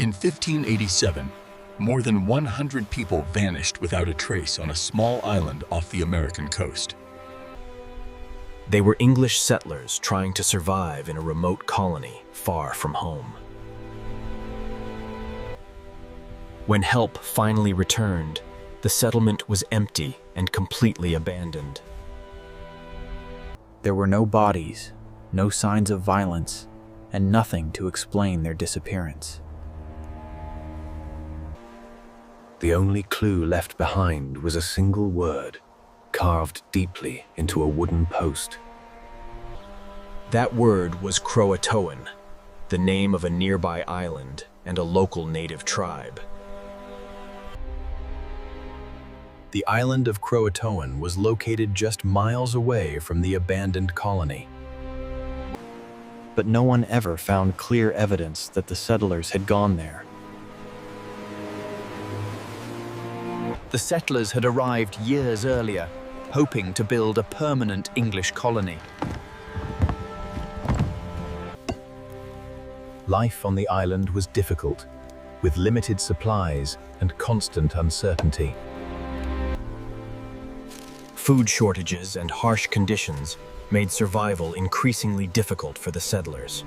In 1587, more than 100 people vanished without a trace on a small island off the American coast. They were English settlers trying to survive in a remote colony far from home. When help finally returned, the settlement was empty and completely abandoned. There were no bodies, no signs of violence, and nothing to explain their disappearance. The only clue left behind was a single word, carved deeply into a wooden post. That word was Croatoan, the name of a nearby island and a local native tribe. The island of Croatoan was located just miles away from the abandoned colony. But no one ever found clear evidence that the settlers had gone there. The settlers had arrived years earlier, hoping to build a permanent English colony. Life on the island was difficult, with limited supplies and constant uncertainty. Food shortages and harsh conditions made survival increasingly difficult for the settlers.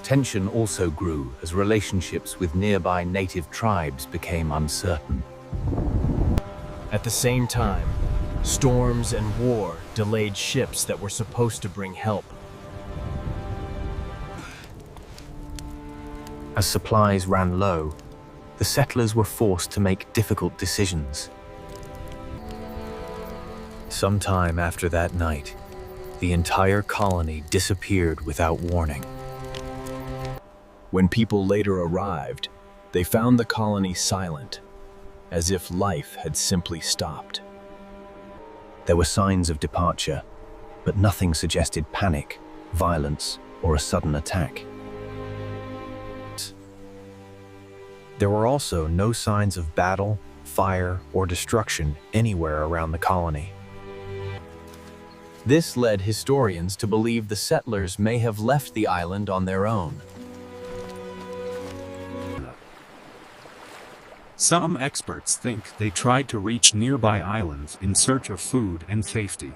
Tension also grew as relationships with nearby native tribes became uncertain. At the same time, storms and war delayed ships that were supposed to bring help. As supplies ran low, the settlers were forced to make difficult decisions. Sometime after that night, the entire colony disappeared without warning. When people later arrived, they found the colony silent, as if life had simply stopped. There were signs of departure, but nothing suggested panic, violence, or a sudden attack. There were also no signs of battle, fire, or destruction anywhere around the colony. This led historians to believe the settlers may have left the island on their own. Some experts think they tried to reach nearby islands in search of food and safety.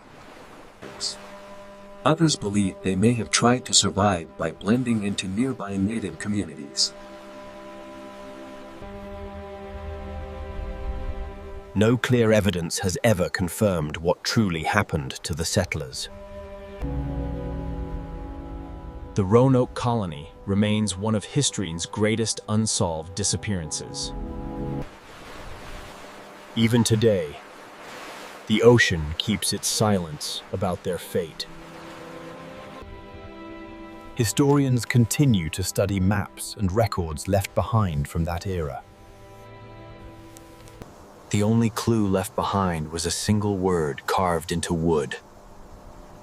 Others believe they may have tried to survive by blending into nearby native communities. No clear evidence has ever confirmed what truly happened to the settlers. The Roanoke colony remains one of history's greatest unsolved disappearances. Even today, the ocean keeps its silence about their fate. Historians continue to study maps and records left behind from that era. The only clue left behind was a single word carved into wood: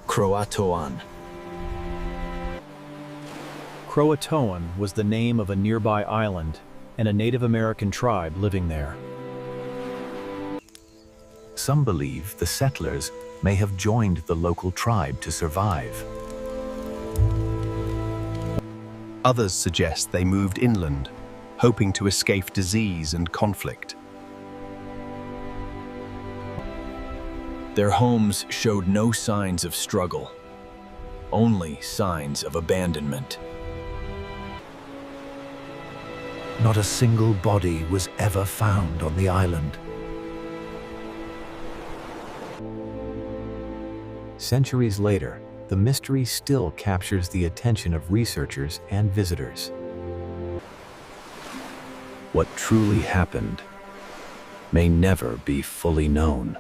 Croatoan. Croatoan was the name of a nearby island and a Native American tribe living there. Some believe the settlers may have joined the local tribe to survive. Others suggest they moved inland, hoping to escape disease and conflict. Their homes showed no signs of struggle, only signs of abandonment. Not a single body was ever found on the island. Centuries later, the mystery still captures the attention of researchers and visitors. What truly happened may never be fully known.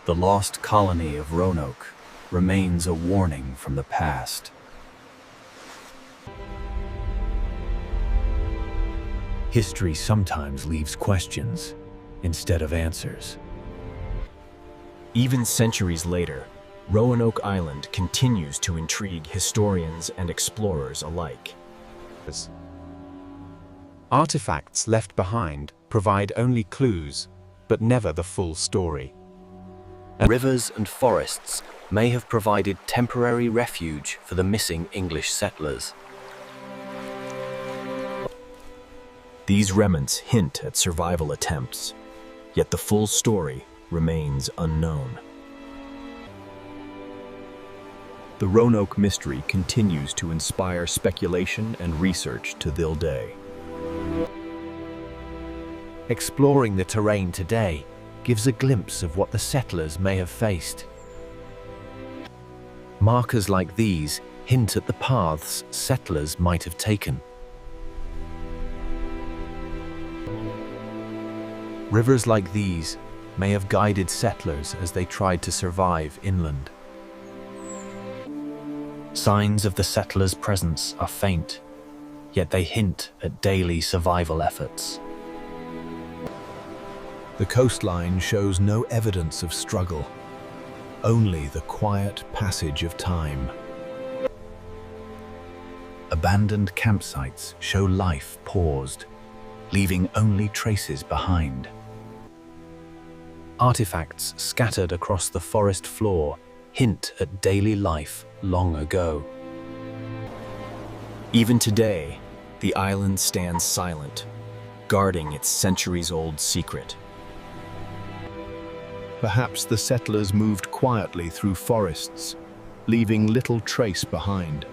The Lost Colony of Roanoke remains a warning from the past. History sometimes leaves questions instead of answers. Even centuries later, Roanoke Island continues to intrigue historians and explorers alike. Artifacts left behind provide only clues, but never the full story. Rivers and forests may have provided temporary refuge for the missing English settlers. These remnants hint at survival attempts, yet the full story remains unknown. The Roanoke mystery continues to inspire speculation and research to this day. Exploring the terrain today gives a glimpse of what the settlers may have faced. Markers like these hint at the paths settlers might have taken. Rivers like these may have guided settlers as they tried to survive inland. Signs of the settlers' presence are faint, yet they hint at daily survival efforts. The coastline shows no evidence of struggle, only the quiet passage of time. Abandoned campsites show life paused, leaving only traces behind. Artifacts scattered across the forest floor hint at daily life long ago. Even today, the island stands silent, guarding its centuries-old secret. Perhaps the settlers moved quietly through forests, leaving little trace behind.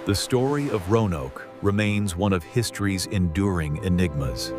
The story of Roanoke remains one of history's enduring enigmas.